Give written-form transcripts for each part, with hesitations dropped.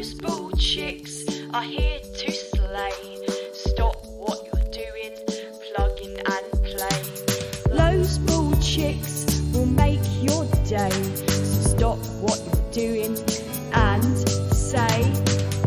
Those bald chicks are here to slay. Stop what you're doing, plug in and play. Those bald chicks will make your day. So stop what you're doing and say,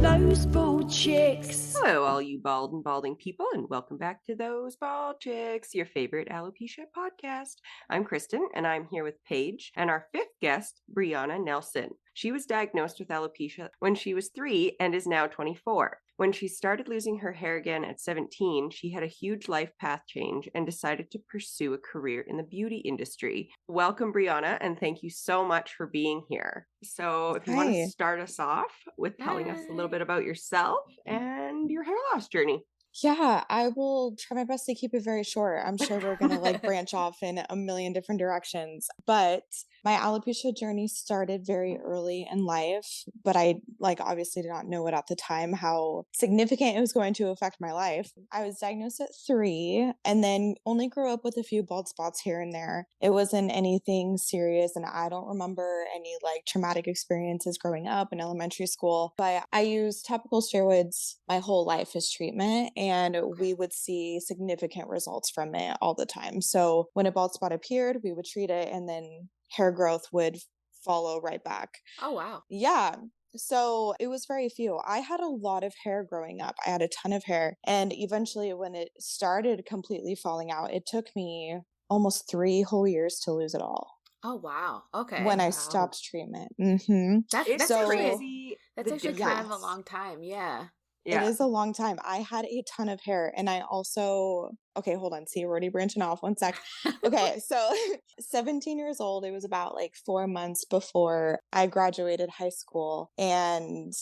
those bald chicks. Hello, all you bald and balding people, and welcome back to Those Bald Chicks, your favorite alopecia podcast. I'm Kristen, and I'm here with Paige, and our fifth guest, Brianna Nelson. She was diagnosed with alopecia when she was 3 and is now 24. When she started losing her hair again at 17, she had a huge life path change and decided to pursue a career in the beauty industry. Welcome, Brianna, and thank you so much for being here. So if you want to start us off with telling us a little bit about yourself and your hair loss journey. Yeah, I will try my best to keep it very short. I'm sure we're going to branch off in a million different directions. But my alopecia journey started very early in life, but I obviously did not know it at the time how significant it was going to affect my life. I was diagnosed at 3 and then only grew up with a few bald spots here and there. It wasn't anything serious, and I don't remember any traumatic experiences growing up in elementary school. But I used topical steroids my whole life as treatment, and we would see significant results from it all the time. So when a bald spot appeared, we would treat it, and then hair growth would follow right back. Oh, wow. Yeah. So it was very few. I had a lot of hair growing up. I had a ton of hair. And eventually when it started completely falling out, it took me almost 3 whole years to lose it all. Oh, wow. Okay. When I stopped treatment. Mm-hmm. That's so crazy. That's actually kind of a long time. Yeah. It is a long time. I had a ton of hair, and I also, okay, hold on. See, we're already branching off. One sec. Okay. So 17 years old, it was about 4 months before I graduated high school, and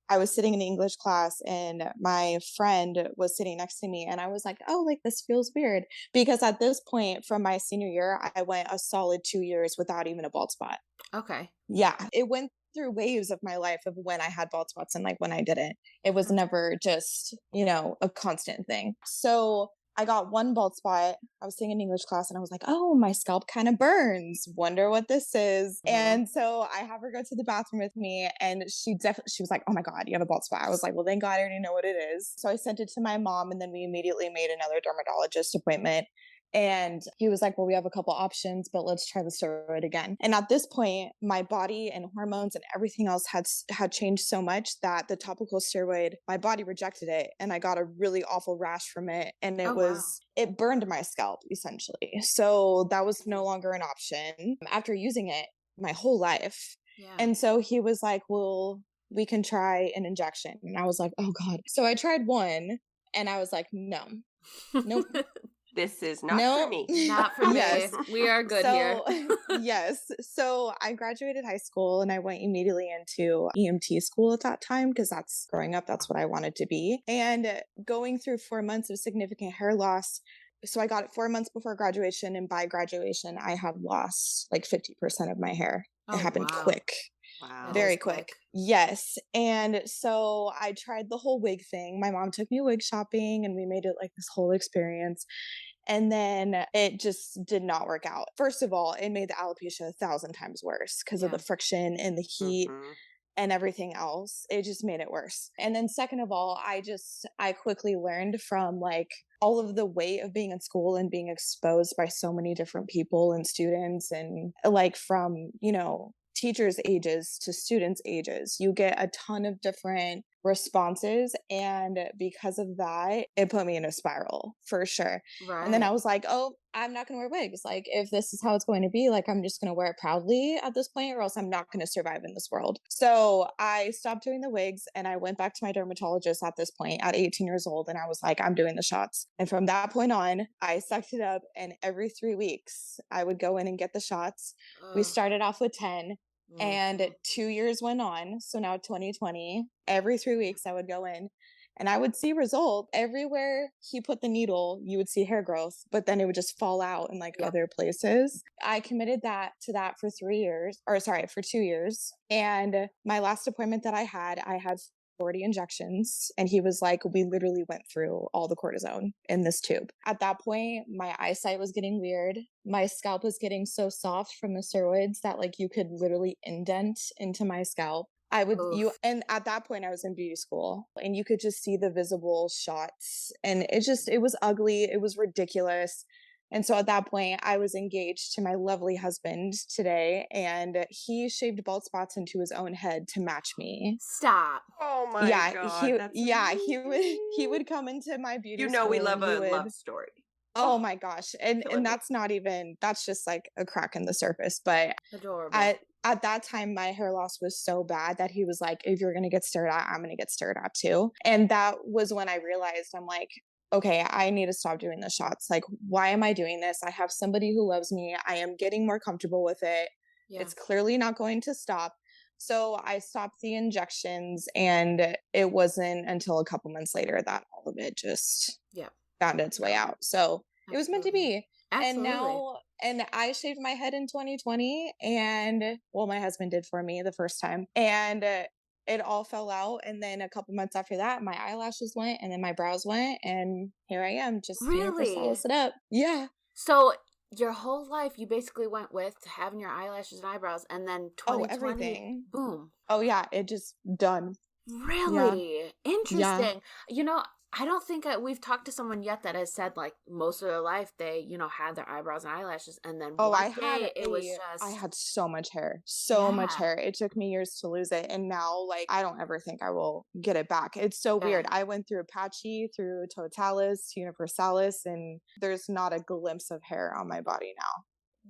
I was sitting in English class, and my friend was sitting next to me, and I was like, oh, this feels weird, because at this point from my senior year, I went a solid 2 years without even a bald spot. Okay. Yeah. It went through waves of my life of when I had bald spots and when I didn't. It was never just, a constant thing. So I got one bald spot. I was sitting in English class and I was like, oh, my scalp kind of burns. Wonder what this is. Mm-hmm. And so I have her go to the bathroom with me, and she was like, oh my God, you have a bald spot. I was like, well, thank God I already know what it is. So I sent it to my mom, and then we immediately made another dermatologist appointment. And he was like, well, we have a couple options, but let's try the steroid again. And at this point, my body and hormones and everything else had changed so much that the topical steroid, my body rejected it. And I got a really awful rash from it. And it burned my scalp essentially. So that was no longer an option after using it my whole life. Yeah. And so he was like, well, we can try an injection. And I was like, oh God. So I tried one, and I was like, nope. This is not for me. Not for me. Yes. We are good here. Yes. So I graduated high school, and I went immediately into EMT school at that time, because growing up, that's what I wanted to be. And going through 4 months of significant hair loss. So I got it 4 months before graduation, and by graduation, I had lost 50% of my hair. It happened quick. Wow. Very quick. Yes. And so I tried the whole wig thing. My mom took me wig shopping, and we made it this whole experience. And then it just did not work out. First of all, it made the alopecia 1,000 times worse because of the friction and the heat. Mm-hmm. And everything else. It just made it worse. And then second of all, I quickly learned from all of the weight of being in school and being exposed by so many different people and students, and from, teachers' ages to students' ages, you get a ton of different responses. And because of that, it put me in a spiral for sure. Right. And then I was like, oh, I'm not going to wear wigs. If this is how it's going to be, I'm just going to wear it proudly at this point, or else I'm not going to survive in this world. So I stopped doing the wigs, and I went back to my dermatologist at this point at 18 years old. And I was like, I'm doing the shots. And from that point on, I sucked it up. And every 3 weeks I would go in and get the shots. We started off with 10. And 2 years went on. So now 2020, every 3 weeks I would go in, and I would see result. Everywhere he put the needle, you would see hair growth, but then it would just fall out in other places. I committed to that for 2 years. And my last appointment that I had 40 injections. And he was like, we literally went through all the cortisone in this tube. At that point, my eyesight was getting weird. My scalp was getting so soft from the steroids that you could literally indent into my scalp. And at that point I was in beauty school and you could just see the visible shots and it was ugly. It was ridiculous. And so at that point I was engaged to my lovely husband today and he shaved bald spots into his own head to match me. Stop. Oh my God. He would come into my beauty school. school. We love a love story. Oh my gosh. And that's just like a crack in the surface. But adorable. At that time, my hair loss was so bad that he was like, if you're going to get stared at, I'm going to get stared at too. And that was when I realized, I'm like, okay, I need to stop doing the shots. Like, why am I doing this? I have somebody who loves me. I am getting more comfortable with it. Yeah. It's clearly not going to stop. So I stopped the injections and it wasn't until a couple months later that all of it just found its way out. So it was meant to be. Absolutely. And I shaved my head in 2020 and my husband did for me the first time and it all fell out. And then a couple months after that, my eyelashes went and then my brows went and here I am just solace it up. Yeah. So your whole life you basically went with having your eyelashes and eyebrows and then 2020, everything. Boom. Oh yeah. It just done. Really? Yeah. Interesting. Yeah. I don't think we've talked to someone yet that has said like most of their life they, had their eyebrows and eyelashes and then I had so much hair. Much hair. It took me years to lose it. And now like I don't ever think I will get it back. It's so weird. I went through Apache, through Totalis, Universalis, and there's not a glimpse of hair on my body now.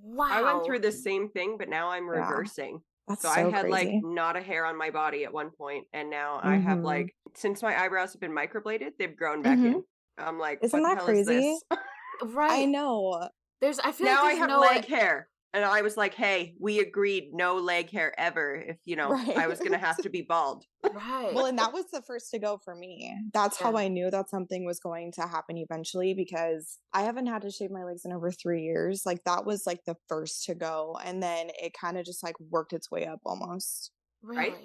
Wow. I went through the same thing, but now I'm reversing. That's so I had crazy. Like not a hair on my body at one point, and now I have like since my eyebrows have been microbladed, they've grown back in. I'm like, isn't what that the hell crazy? Is this? Right. I know. I feel now like I have leg hair, and I was like, hey, we agreed no leg hair ever. If I was gonna have to be bald. Right. Well, and that was the first to go for me. That's how I knew that something was going to happen eventually because I haven't had to shave my legs in over 3 years. Like that was like the first to go. And then it kind of just like worked its way up almost. Really? Right?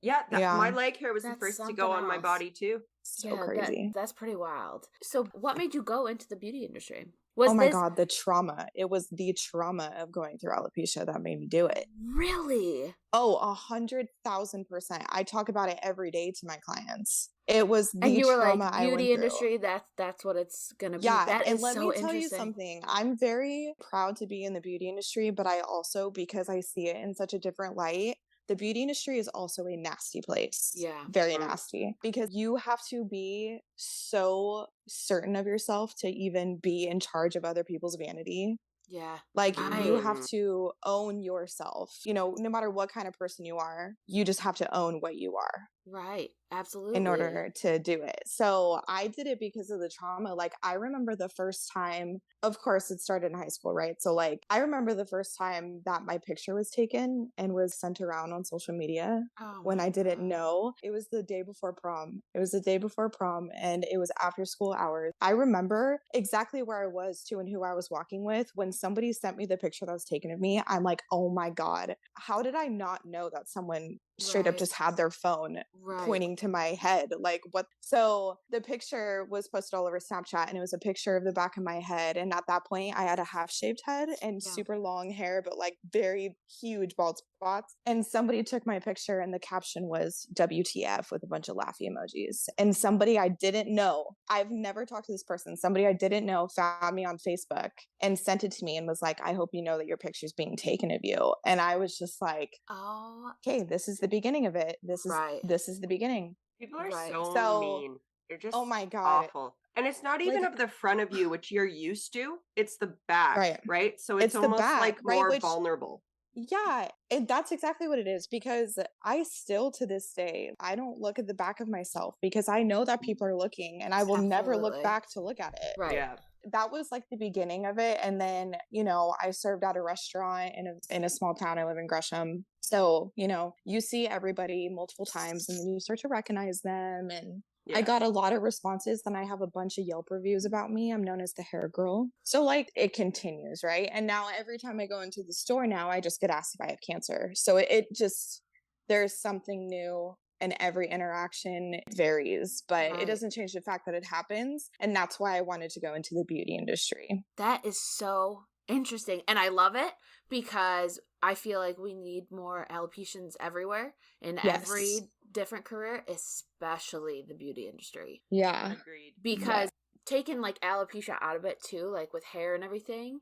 Yeah, my leg hair was the first to go on my body too. So crazy. That's pretty wild. So what made you go into the beauty industry? Oh my God, the trauma. It was the trauma of going through alopecia that made me do it. Really? Oh, 100,000%. I talk about it every day to my clients. It was the and you were trauma like, beauty industry, that's what it's going to be. Yeah, that and is let so me tell you something. I'm very proud to be in the beauty industry, but I also, because I see it in such a different light, the beauty industry is also a nasty place. Yeah. Very nasty. Because you have to be so certain of yourself to even be in charge of other people's vanity. Yeah. Like you have to own yourself. No matter what kind of person you are, you just have to own what you are. Right. Absolutely. In order to do it. So I did it because of the trauma. Like I remember the first time, of course it started in high school, right? So like I remember the first time that my picture was taken and was sent around on social media when I didn't know. It was the day before prom. And it was after school hours. I remember exactly where I was too and who I was walking with. When somebody sent me the picture that was taken of me, I'm like, oh my God, how did I not know that someone straight up just had their phone pointing to my head? Like what? So the picture was posted all over Snapchat and it was a picture of the back of my head. And at that point I had a half shaved head and super long hair, but like very huge bald spots. And somebody took my picture and the caption was WTF with a bunch of laughy emojis. And somebody I didn't know, I've never talked to this person, somebody I didn't know found me on Facebook and sent it to me and was like, I hope you know that your picture's being taken of you. And I was just like, oh, okay, this is the beginning of it. This is the beginning. People are so mean. They're just my God, awful. And it's not even of the front of you, which you're used to. It's the back, right? So it's almost like more vulnerable. Yeah, and that's exactly what it is, because I still to this day, I don't look at the back of myself because I know that people are looking and I will never look back to look at it. Right. Yeah. That was like the beginning of it. And then, I served at a restaurant in a small town. I live in Gresham. So, you see everybody multiple times and then you start to recognize them. And I got a lot of responses. Then I have a bunch of Yelp reviews about me. I'm known as the hair girl. So like it continues, right? And now every time I go into the store now, I just get asked if I have cancer. So it just, there's something new. And every interaction varies, but it doesn't change the fact that it happens. And that's why I wanted to go into the beauty industry. That is so interesting. And I love it because I feel like we need more alopecians everywhere in Yes. every different career, especially the beauty industry. Yeah. Agreed. Because taking like alopecia out of it too, like with hair and everything,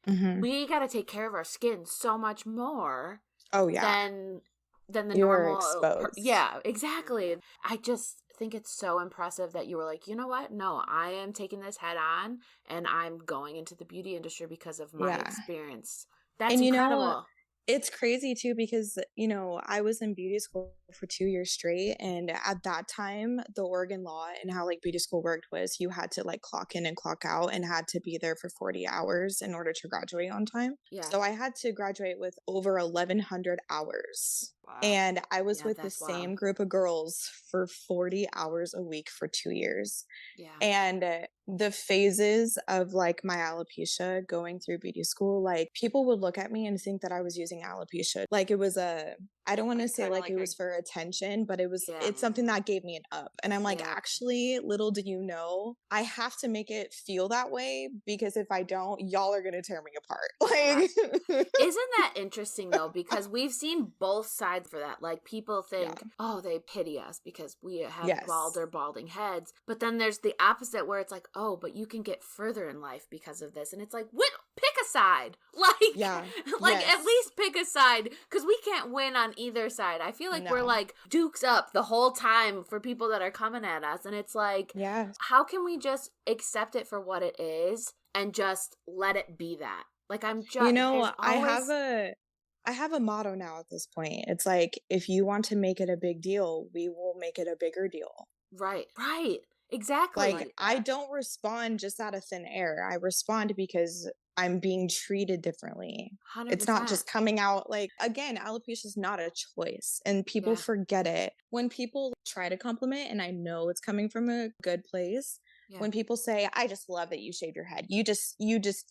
Mm-hmm. we got to take care of our skin so much more Oh, yeah. than the You're normal. exposed. Yeah, exactly. I just think it's so impressive that you were like, you know what? No, I am taking this head on and I'm going into the beauty industry because of my experience. That's and incredible. It's crazy too because, I was in beauty school for 2 years straight. And at that time, the Oregon law and how like beauty school worked was you had to like clock in and clock out and had to be there for 40 hours in order to graduate on time. Yeah. So I had to graduate with over 1,100 hours. Wow. And I was with the that's same wild. group of girls for 40 hours a week for 2 years. Yeah. And the phases of like my alopecia going through beauty school, like people would look at me and think that I was using alopecia. Like it was I don't want to say like it was for attention, but it's something that gave me an up. And I'm like, actually, little do you know, I have to make it feel that way because if I don't, y'all are going to tear me apart. Like, isn't that interesting though? Because we've seen both sides for that. Like people think, oh, they pity us because we have bald or balding heads. But then there's the opposite where it's like, oh, but you can get further in life because of this. And it's like, pick a side. Like, at least pick a side because we can't win on either side. I feel like we're like dukes up the whole time for people that are coming at us. And it's like, how can we just accept it for what it is and just let it be that? Like, I'm just, I have a motto now at this point. It's like, if you want to make it a big deal, we will make it a bigger deal. Right. Exactly. Like, I don't respond just out of thin air. I respond because I'm being treated differently. 100%. It's not just coming out like, again, alopecia is not a choice and people forget it. When people try to compliment, and I know it's coming from a good place, when people say, I just love that you shaved your head. You just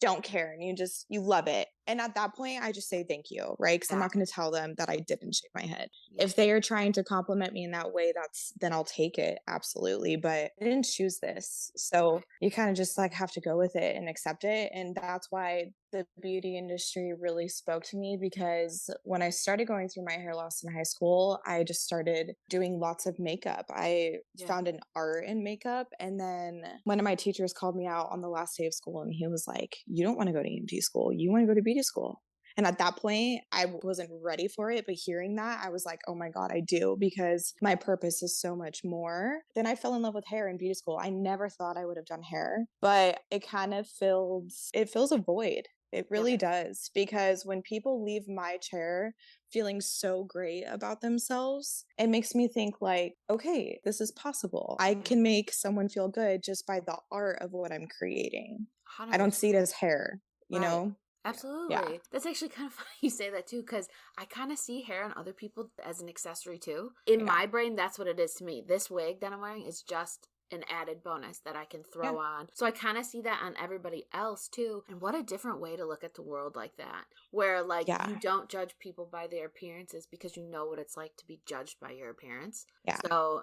don't care and you love it. And at that point, I just say thank you, right? Because I'm not going to tell them that I didn't shave my head. If they are trying to compliment me in that way, then I'll take it. Absolutely. But I didn't choose this. So you kind of just like have to go with it and accept it. And that's why the beauty industry really spoke to me, because when I started going through my hair loss in high school, I just started doing lots of makeup. I found an art in makeup. And then one of my teachers called me out on the last day of school and he was like, you don't want to go to EMT school. You want to go to beauty school. And at that point, I wasn't ready for it. But hearing that, I was like, oh my God, I do, because my purpose is so much more. Then I fell in love with hair in beauty school. I never thought I would have done hair, but it kind of fills a void. It really does. Because when people leave my chair feeling so great about themselves, it makes me think like, okay, this is possible. I can make someone feel good just by the art of what I'm creating. 100%. I don't see it as hair, you know? Absolutely. Yeah. That's actually kind of funny you say that too, because I kind of see hair on other people as an accessory too. In my brain, that's what it is to me. This wig that I'm wearing is just an added bonus that I can throw on. So I kind of see that on everybody else too. And what a different way to look at the world like that, where like you don't judge people by their appearances because you know what it's like to be judged by your appearance. Yeah. So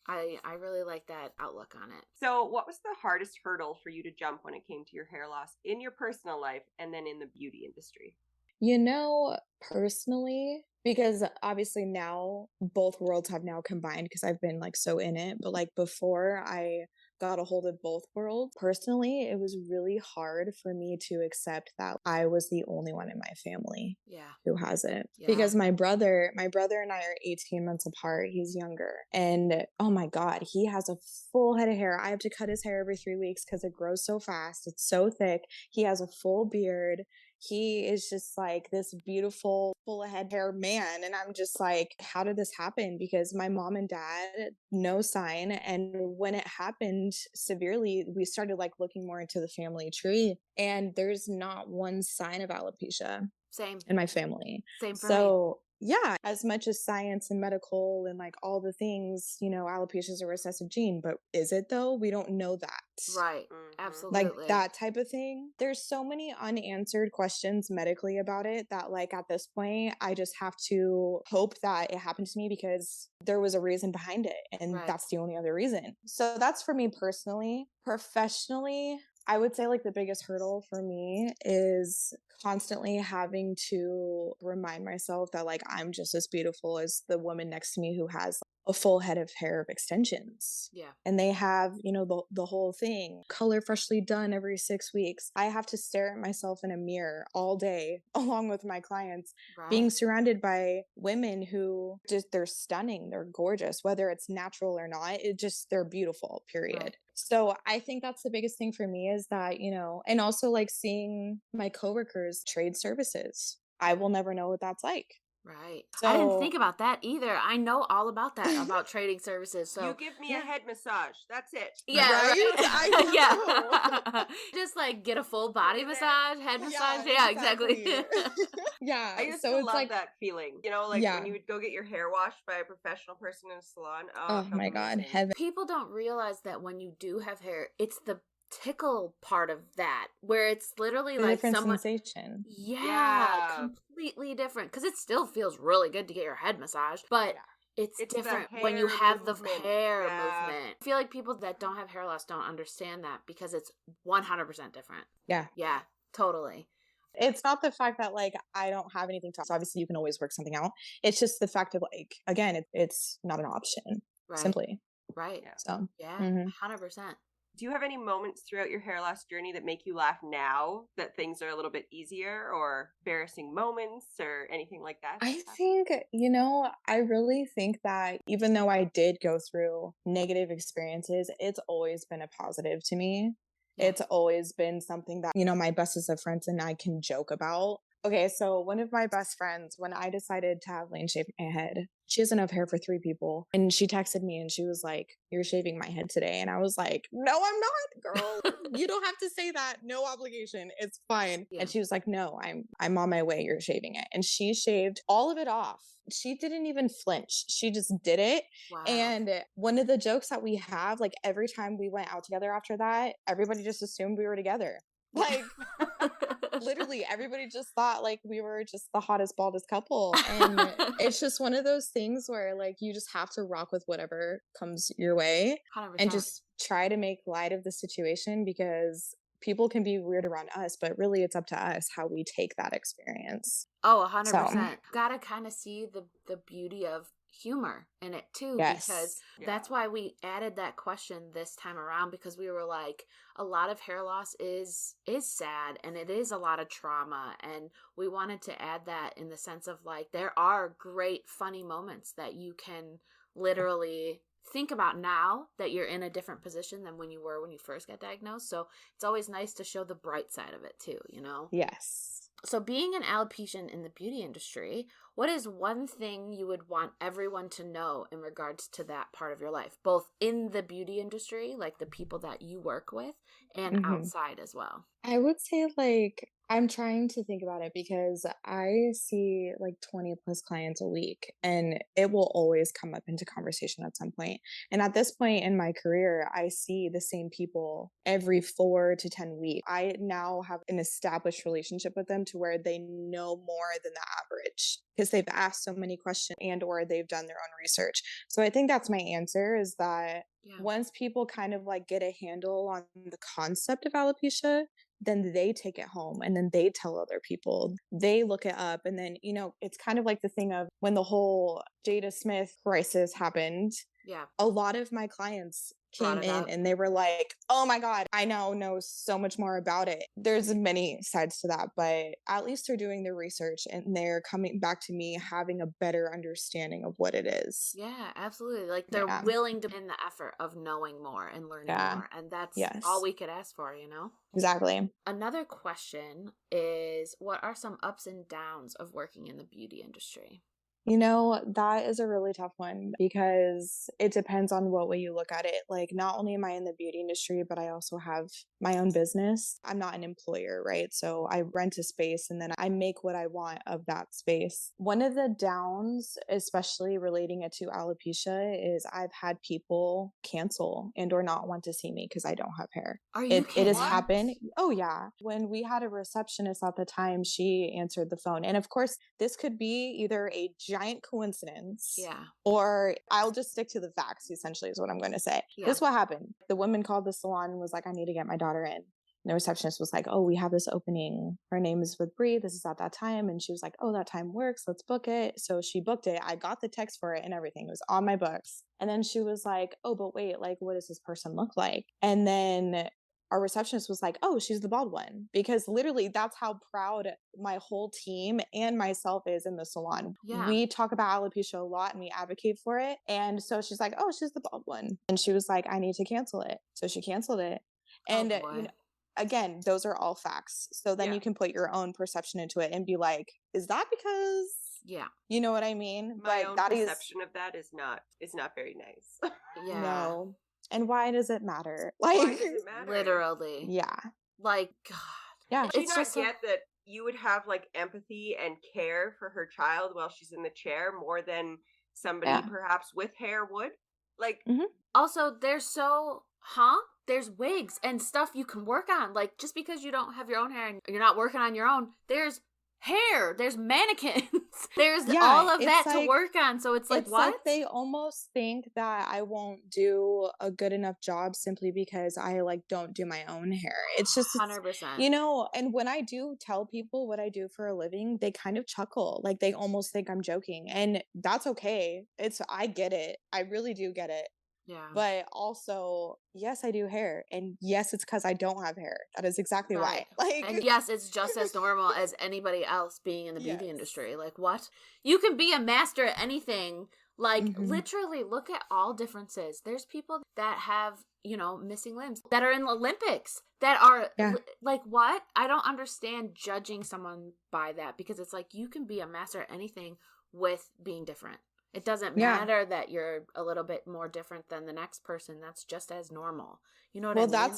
I really like that outlook on it. So what was the hardest hurdle for you to jump when it came to your hair loss in your personal life and then in the beauty industry? You know, personally, because obviously now both worlds have now combined because I've been like so in it. But like before I got a hold of both worlds, personally, it was really hard for me to accept that I was the only one in my family who has it. Because my brother and I are 18 months apart. He's younger. And oh my God, he has a full head of hair. I have to cut his hair every 3 weeks because it grows so fast. It's so thick. He has a full beard. He is just like this beautiful, full head hair man. And I'm just like, how did this happen? Because my mom and dad, no sign. And when it happened severely, we started like looking more into the family tree. And there's not one sign of alopecia. Same. In my family. Same for me. Yeah, as much as science and medical and like all the things, you know, alopecia is a recessive gene, but is it though? We don't know that. Right. Absolutely. Like that type of thing. There's so many unanswered questions medically about it that like at this point, I just have to hope that it happened to me because there was a reason behind it. And that's the only other reason. So that's for me personally. Professionally, I would say like the biggest hurdle for me is constantly having to remind myself that like I'm just as beautiful as the woman next to me who has a full head of hair of extensions. Yeah. And they have, you know, the whole thing, color freshly done every 6 weeks. I have to stare at myself in a mirror all day along with my clients, being surrounded by women who just, they're stunning, they're gorgeous, whether it's natural or not, they're beautiful, period. Right. So I think that's the biggest thing for me is that, you know, and also like seeing my coworkers trade services. I will never know what that's like. Right. So, I didn't think about that either. I know all about that, about trading services. So you give me a head massage. That's it. Yeah. Right? Yeah. Just like get a full body massage, head massage. Yeah, exactly. Yeah. I used to love that feeling. You know, like when you would go get your hair washed by a professional person in a salon. Oh my God. Heaven. People don't realize that when you do have hair, it's the tickle part of that where it's literally like someone sensation. Yeah, completely different because it still feels really good to get your head massage, but it's different when you have the hair movement. I feel like people that don't have hair loss don't understand that because it's 100% different. Yeah, totally. It's not the fact that like I don't have anything to, so obviously you can always work something out. It's just the fact of like, again, it's not an option, simply. Right. So 100%. Do you have any moments throughout your hair loss journey that make you laugh now that things are a little bit easier, or embarrassing moments or anything like that? I think, you know, I really think that even though I did go through negative experiences, it's always been a positive to me. Yeah. It's always been something that, you know, my bestest of friends and I can joke about. Okay, so one of my best friends, when I decided to have Lane shave my head, she has enough hair for 3 people. And she texted me and she was like, "You're shaving my head today." And I was like, "No, I'm not, girl. You don't have to say that. No obligation. It's fine." Yeah. And she was like, "No, I'm on my way. You're shaving it." And she shaved all of it off. She didn't even flinch. She just did it. Wow. And one of the jokes that we have, like every time we went out together after that, everybody just assumed we were together. Like literally everybody just thought like we were just the hottest, baldest couple. And it's just one of those things where like you just have to rock with whatever comes your way 100%. And just try to make light of the situation, because people can be weird around us, but really it's up to us how we take that experience. Oh, 100%. So, gotta kind of see the beauty of humor in it too, because that's why we added that question this time around, because we were like, a lot of hair loss is sad and it is a lot of trauma, and we wanted to add that in the sense of like there are great funny moments that you can literally think about now that you're in a different position than when you were when you first got diagnosed. So it's always nice to show the bright side of it too, you know? Yes. So being an alopecian in the beauty industry, what is one thing you would want everyone to know in regards to that part of your life, both in the beauty industry, like the people that you work with, and outside as well? I would say like, I'm trying to think about it because I see like 20 plus clients a week, and it will always come up into conversation at some point. And at this point in my career, I see the same people every 4 to 10 weeks. I now have an established relationship with them to where they know more than the average because they've asked so many questions and or they've done their own research. So I think that's my answer, is that once people kind of like get a handle on the concept of alopecia, then they take it home and then they tell other people. They look it up, and then, you know, it's kind of like the thing of when the whole Jada Smith crisis happened. Yeah. A lot of my clients came in and they were like, "Oh my God, I now know so much more about it." There's many sides to that, but at least they're doing their research and they're coming back to me having a better understanding of what it is. Yeah, absolutely. Like they're willing to put in the effort of knowing more and learning more. And that's all we could ask for, you know? Exactly. Another question is, what are some ups and downs of working in the beauty industry? You know, that is a really tough one because it depends on what way you look at it. Like, not only am I in the beauty industry, but I also have my own business. I'm not an employer, right? So I rent a space and then I make what I want of that space. One of the downs, especially relating it to alopecia, is I've had people cancel and or not want to see me because I don't have hair. It has happened. Oh yeah. When we had a receptionist at the time, she answered the phone. And of course, this could be either a giant coincidence, or I'll just stick to the facts, essentially is what I'm going to say. This is what happened. The woman called the salon and was like, "I need to get my daughter in." the receptionist was like, oh, we have this opening. Her name is with Bree. This is at that time. And she was like, oh, that time works. Let's book it. So she booked it. I got the text for it and everything. It was on my books. And then she was like, oh, but wait, like, what does this person look like? And then our receptionist was like, oh, she's the bald one. Because literally that's how proud my whole team and myself is in the salon. Yeah. We talk about alopecia a lot and we advocate for it. And so she's like, oh, she's the bald one. And she was like, I need to cancel it. So she canceled it. And you know, again, those are all facts. So then you can put your own perception into it and be like, is that because... Yeah. You know what I mean? My own perception of that is not very nice. Yeah. No. And why does it matter? Like, why does it matter? Literally. Yeah. Like, God. Yeah. Do you not get that you would have like empathy and care for her child while she's in the chair more than somebody perhaps with hair would? Like, also, there's there's wigs and stuff you can work on. Like, just because you don't have your own hair and you're not working on your own, there's hair, there's mannequins, there's all of that to work on. So it's like, what? Like they almost think that I won't do a good enough job simply because I like don't do my own hair. It's just 100%. You know, and when I do tell people what I do for a living, they kind of chuckle. Like they almost think I'm joking. And that's okay. I get it. I really do get it. Yeah. But also, yes, I do hair. And yes, it's because I don't have hair. That is exactly why. Like, and yes, it's just as normal as anybody else being in the beauty industry. Like, what? You can be a master at anything. Like, literally, look at all differences. There's people that have, you know, missing limbs that are in the Olympics that are like, what? I don't understand judging someone by that, because it's like, you can be a master at anything with being different. It doesn't matter that you're a little bit more different than the next person. That's just as normal. You know what I mean? Well,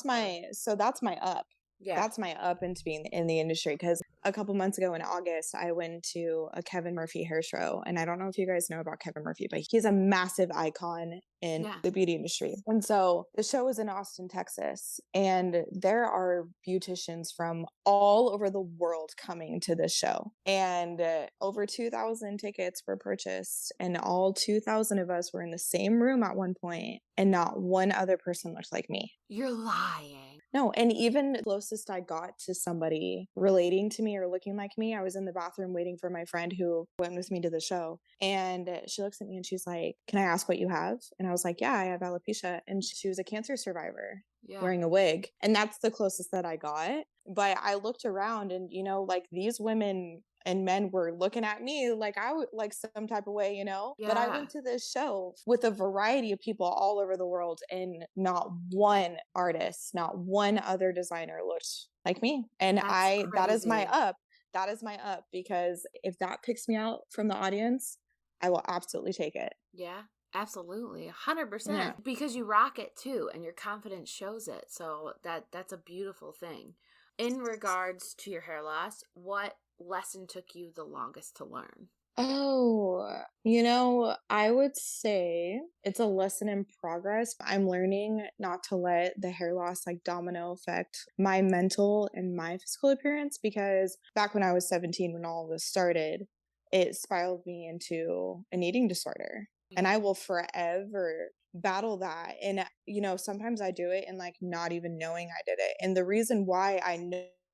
that's my up. Yeah. That's my up into being in the industry, because a couple months ago in August, I went to a Kevin Murphy hair show. And I don't know if you guys know about Kevin Murphy, but he's a massive icon in the beauty industry. And so the show was in Austin, Texas, and there are beauticians from all over the world coming to this show. And over 2,000 tickets were purchased, and all 2,000 of us were in the same room at one point, and not one other person looked like me. You're lying. No, and even the closest I got to somebody relating to me or looking like me, I was in the bathroom waiting for my friend who went with me to the show. And she looks at me and she's like, can I ask what you have? And I was like, yeah, I have alopecia. And she was a cancer survivor wearing a wig. And that's the closest that I got. But I looked around and, you know, like these women and men were looking at me like I would like some type of way, you know. But I went to this show with a variety of people all over the world, and not one artist, not one other designer looked like me. And that is my up. That is my up, because if that picks me out from the audience, I will absolutely take it. Yeah. Absolutely, 100%. Because you rock it too, and your confidence shows it. So that's a beautiful thing. In regards to your hair loss, what lesson took you the longest to learn? Oh, you know, I would say it's a lesson in progress. I'm learning not to let the hair loss like domino affect my mental and my physical appearance, because back when I was 17, when all of this started, it spiraled me into an eating disorder. And I will forever battle that. And, you know, sometimes I do it and like not even knowing I did it. And the reason why I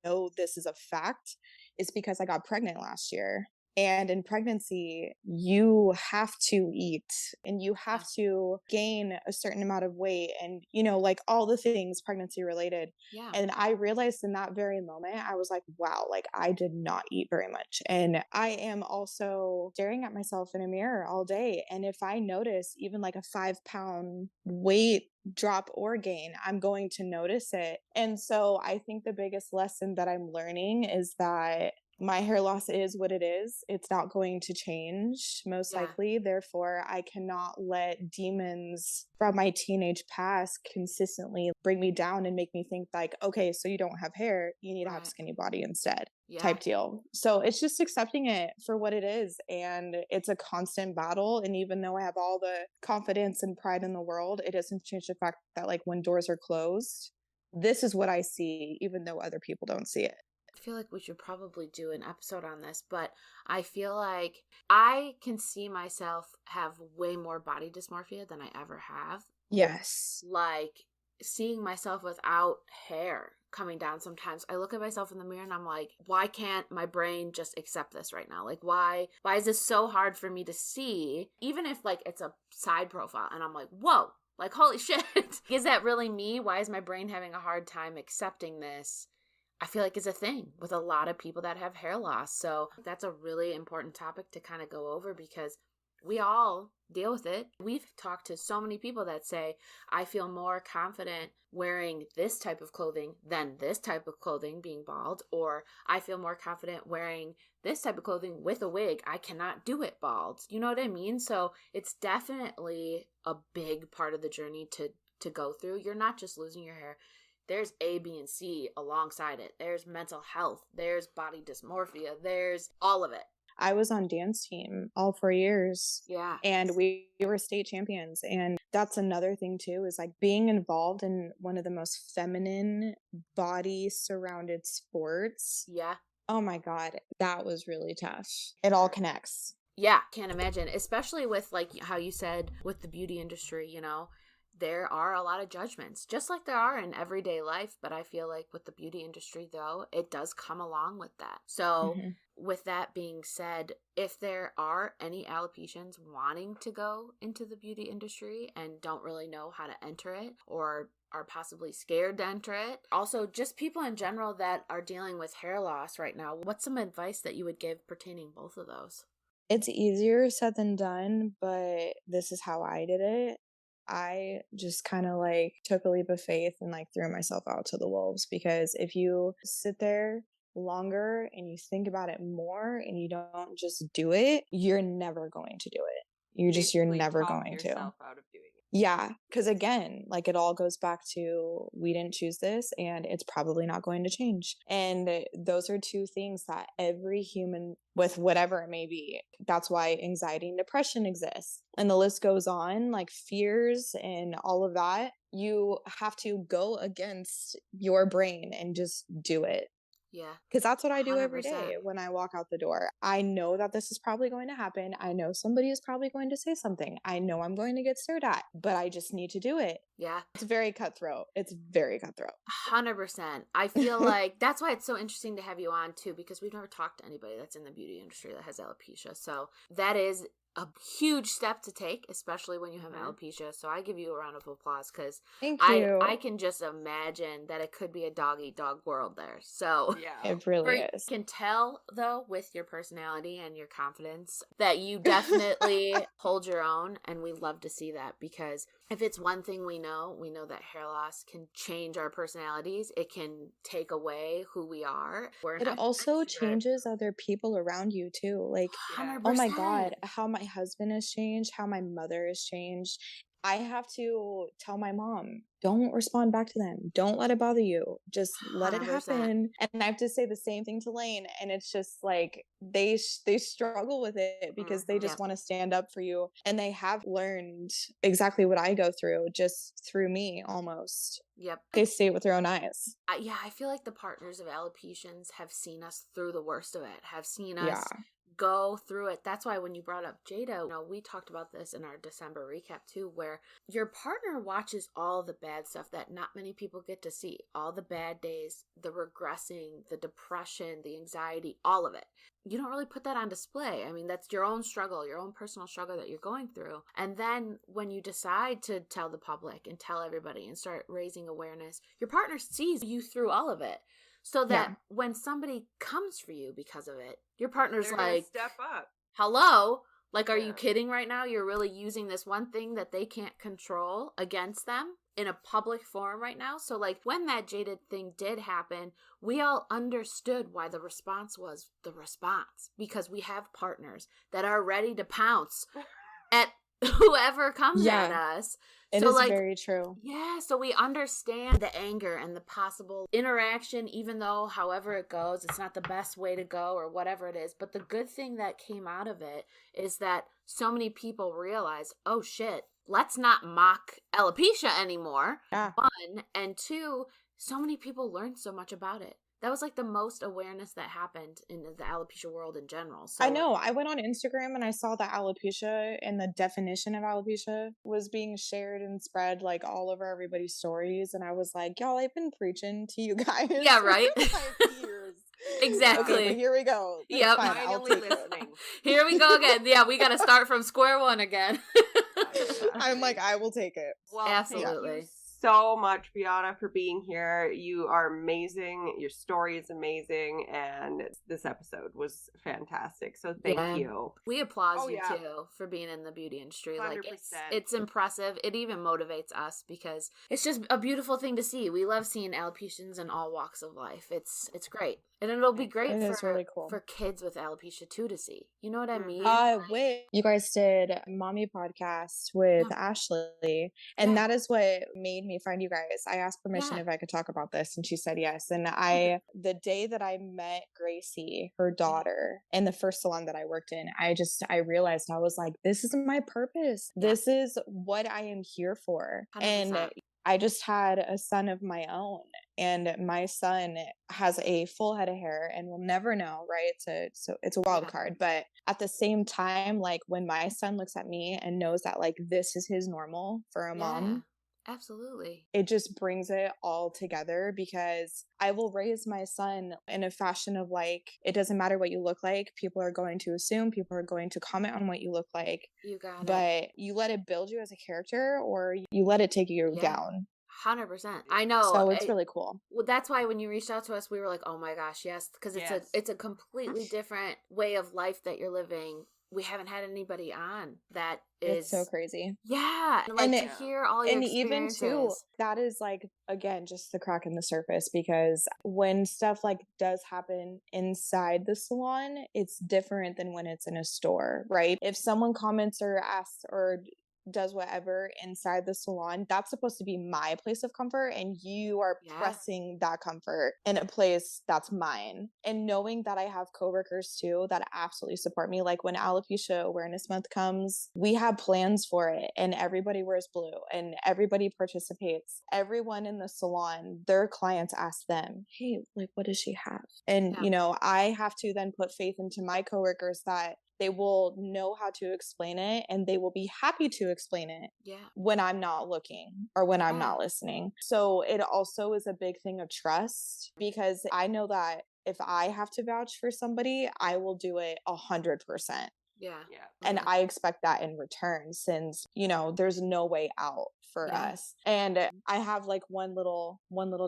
know this is a fact is because I got pregnant last year. And in pregnancy, you have to eat and you have to gain a certain amount of weight and, you know, like all the things pregnancy related. Yeah. And I realized in that very moment, I was like, wow, like I did not eat very much. And I am also staring at myself in a mirror all day. And if I notice even like a 5-pound weight drop or gain, I'm going to notice it. And so I think the biggest lesson that I'm learning is that my hair loss is what it is. It's not going to change, most likely. Therefore, I cannot let demons from my teenage past consistently bring me down and make me think like, okay, so you don't have hair, you need to have a skinny body instead, type deal. So it's just accepting it for what it is. And it's a constant battle. And even though I have all the confidence and pride in the world, it doesn't change the fact that like when doors are closed, this is what I see, even though other people don't see it. I feel like we should probably do an episode on this, but I feel like I can see myself have way more body dysmorphia than I ever have. Yes. Like, seeing myself without hair coming down sometimes. I look at myself in the mirror and I'm like, why can't my brain just accept this right now? Like, why is this so hard for me to see? Even if like it's a side profile and I'm like, whoa, like, holy shit, is that really me? Why is my brain having a hard time accepting this? I feel like it's a thing with a lot of people that have hair loss. So that's a really important topic to kind of go over because we all deal with it. We've talked to so many people that say, I feel more confident wearing this type of clothing than this type of clothing being bald, or I feel more confident wearing this type of clothing with a wig. I cannot do it bald. You know what I mean? So it's definitely a big part of the journey to go through. You're not just losing your hair. There's A, B, and C alongside it. There's mental health. There's body dysmorphia. There's all of it. I was on dance team all 4 years. Yeah. And we were state champions. And that's another thing too, is like being involved in one of the most feminine body surrounded sports. Yeah. Oh my God. That was really tough. It all connects. Yeah. Can't imagine. Especially with like how you said with the beauty industry, you know, there are a lot of judgments, just like there are in everyday life. But I feel like with the beauty industry, though, it does come along with that. So with that being said, if there are any alopecians wanting to go into the beauty industry and don't really know how to enter it or are possibly scared to enter it, also just people in general that are dealing with hair loss right now, what's some advice that you would give pertaining both of those? It's easier said than done, but this is how I did it. I just kind of like took a leap of faith and like threw myself out to the wolves, because if you sit there longer and you think about it more and you don't just do it, you're never going to do it. You're never going to. Out of doing it. Yeah, because again, like it all goes back to we didn't choose this and it's probably not going to change. And those are two things that every human with whatever it may be, that's why anxiety and depression exists. And the list goes on, like fears and all of that. You have to go against your brain and just do it. Yeah. Because that's what I do 100%. every day when I walk out the door. I know that this is probably going to happen. I know somebody is probably going to say something. I know I'm going to get stared at, but I just need to do it. Yeah. It's very cutthroat. It's very cutthroat. 100%. I feel like that's why it's so interesting to have you on too, because we've never talked to anybody that's in the beauty industry that has alopecia. So that is a huge step to take, especially when you have alopecia. So I give you a round of applause because I can just imagine that it could be a dog-eat-dog world there. So yeah, it really is. You can tell, though, with your personality and your confidence that you definitely hold your own, and we love to see that, because if it's one thing we know that hair loss can change our personalities. It can take away who we are. It also changes other people around you too. Like, 100%. Oh my God, how my husband has changed, how my mother has changed. I have to tell my mom, don't respond back to them. Don't let it bother you. Just let 100%. It happen. And I have to say the same thing to Lane. And it's just like they struggle with it because they just want to stand up for you. And they have learned exactly what I go through just through me almost. Yep. They see it with their own eyes. I feel like the partners of alopecians have seen us through the worst of it, have seen us go through it. That's why when you brought up Jada, we talked about this in our December recap too, where your partner watches all the bad stuff that not many people get to see. All the bad days, the regressing, the depression, the anxiety, all of it. You don't really put that on display. I mean, that's your own struggle, your own personal struggle that you're going through. And then when you decide to tell the public and tell everybody and start raising awareness, your partner sees you through all of it. So that when somebody comes for you because of it, your partner's like, step up. Hello? Like, are you kidding right now? You're really using this one thing that they can't control against them in a public forum right now? So, like, when that Jaded thing did happen, we all understood why the response was the response. Because we have partners that are ready to pounce at whoever comes at us. It is very true. Yeah, so we understand the anger and the possible interaction, even though however it goes, it's not the best way to go or whatever it is. But the good thing that came out of it is that so many people realize, oh shit, let's not mock alopecia anymore. Yeah. One, and two, so many people learned so much about it. that was like the most awareness that happened in the alopecia world in general. So I know. I went on Instagram and I saw that alopecia and the definition of alopecia was being shared and spread like all over everybody's stories. And I was like, y'all, I've been preaching to you guys. Yeah, right. for like years. Exactly. Okay, but here we go. That's yep. fine. I'll take listening. Here we go again. Yeah, we got to start from square one again. I'm like, I will take it. Well, absolutely. Thank you so much, Brianna, for being here. You are amazing. Your story is amazing, and this episode was fantastic. So thank you. We applaud you too for being in the beauty industry. 100%. Like it's impressive. It even motivates us because it's just a beautiful thing to see. We love seeing alopecians in all walks of life. It's great. And it'll be great really cool. for kids with alopecia too to see. You know what I mean? Wait. You guys did Mommy podcast with Ashley, and that is what made me find you guys. I asked permission if I could talk about this, and she said yes. And the day that I met Gracie, her daughter, in the first salon that I worked in, I realized I was like, this is my purpose. This is what I am here for. 100%. And I just had a son of my own, and my son has a full head of hair and will never know, right? So it's a wild card. But at the same time, like when my son looks at me and knows that like this is his normal for a mom. Absolutely. It just brings it all together because I will raise my son in a fashion of like, it doesn't matter what you look like. People are going to assume, people are going to comment on what you look like. You got it. But you let it build you as a character or you let it take you down. 100%. I know. So it's really cool. Well, that's why when you reached out to us, we were like, oh my gosh, yes. Because it's a completely different way of life that you're living. We haven't had anybody on that is it's so crazy. Yeah. Like to hear all your experiences. And even too, that is like, again, just the crack in the surface because when stuff like does happen inside the salon, it's different than when it's in a store, right? If someone comments or asks or does whatever inside the salon, that's supposed to be my place of comfort, and you are pressing that comfort in a place that's mine. And knowing that I have coworkers too that absolutely support me, like when Alopecia Awareness Month comes, we have plans for it and everybody wears blue and everybody participates. Everyone in the salon, their clients ask them, hey, like what does she have? And you know, I have to then put faith into my coworkers that they will know how to explain it and they will be happy to explain it when I'm not looking or when I'm not listening. So it also is a big thing of trust because I know that if I have to vouch for somebody, I will do it 100%. Yeah. And I expect that in return since, you know, there's no way out for us. And I have like one little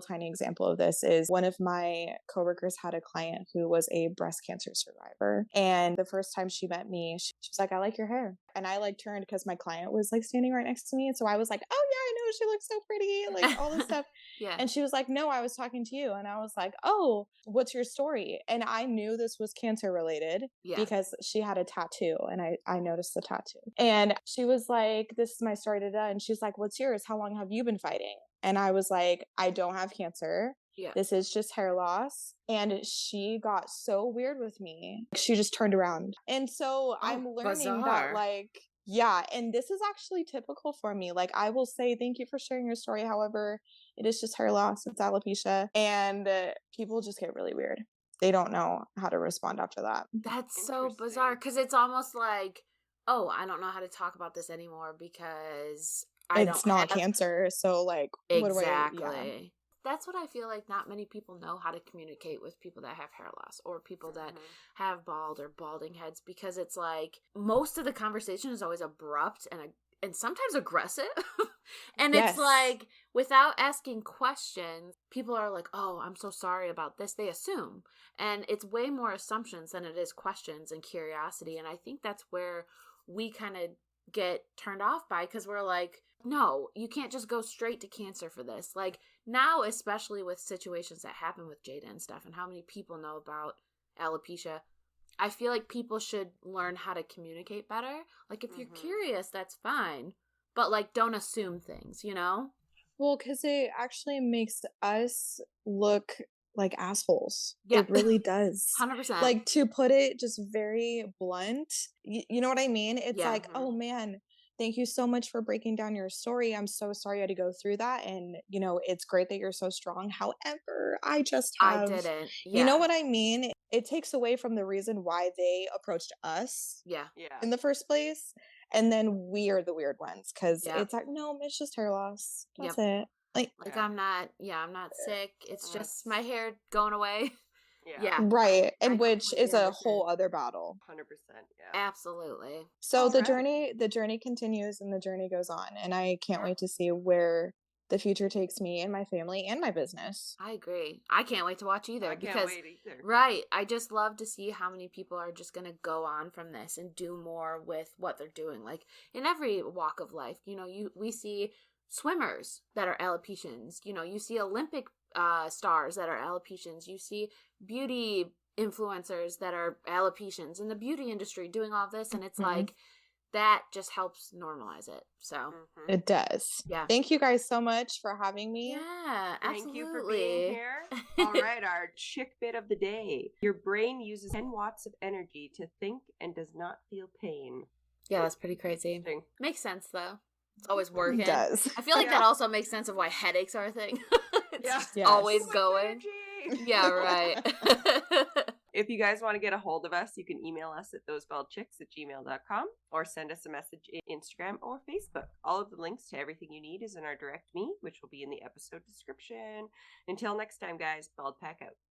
tiny example of this is one of my coworkers had a client who was a breast cancer survivor. And the first time she met me, she was like, I like your hair. And I like turned because my client was like standing right next to me. And so I was like, oh yeah, I know, she looks so pretty, like all this stuff. And she was like, no, I was talking to you. And I was like, oh, what's your story? And I knew this was cancer related because she had a tattoo and I noticed the tattoo. And she was like, this is my story today. And she's like, what's yours? How long have you been fighting? And I was like, I don't have cancer. This is just hair loss. And she got so weird with me. She just turned around. And so I'm learning that like, and this is actually typical for me. Like I will say, thank you for sharing your story. However, it is just hair loss. It's alopecia. And people just get really weird. They don't know how to respond after that. That's so bizarre. Because it's almost like, oh, I don't know how to talk about this anymore because it's not cancer. So like, what do I... That's what I feel like not many people know how to communicate with people that have hair loss or people that have bald or balding heads because it's like most of the conversation is always abrupt and sometimes aggressive. And it's like without asking questions, people are like, oh, I'm so sorry about this. They assume. And it's way more assumptions than it is questions and curiosity. And I think that's where we kind of get turned off by because we're like, no, you can't just go straight to cancer for this. Like now, especially with situations that happen with Jada and stuff and how many people know about alopecia, I feel like people should learn how to communicate better. Like if you're curious, that's fine. But like, don't assume things, you know? Well, because it actually makes us look like assholes. It really does. 100%. Like to put it just very blunt, you know what I mean? It's like, oh man, Thank you so much for breaking down your story. I'm so sorry you had to go through that. And, it's great that you're so strong. However, I didn't. Yeah. You know what I mean? It takes away from the reason why they approached us Yeah. in the first place. And then we are the weird ones because it's like, no, it's just hair loss. That's it. Like I'm not sick. It's just my hair going away. Yeah. Right. And which is a whole other battle. 100%. Yeah. Absolutely. So the journey continues and the journey goes on. And I can't wait to see where the future takes me and my family and my business. I agree. I can't wait to watch either. I can't wait either. Right. I just love to see how many people are just going to go on from this and do more with what they're doing. Like in every walk of life, we see swimmers that are alopecians. You see Olympic stars that are alopecians. You see beauty influencers that are alopecians in the beauty industry doing all this. And it's like, that just helps normalize it. So it does. Yeah. Thank you guys so much for having me. Yeah, absolutely. Thank you for being here. All right, our chick bit of the day. Your brain uses 10 watts of energy to think and does not feel pain. Yeah, that's pretty crazy. Makes sense though. It's always working. It does. I feel like that also makes sense of why headaches are a thing. It's always going. Yeah, right. If you guys want to get a hold of us, you can email us at thosebaldchicks@gmail.com or send us a message in Instagram or Facebook. All of the links to everything you need is in our direct me, which will be in the episode description. Until next time, guys, Bald Pack out.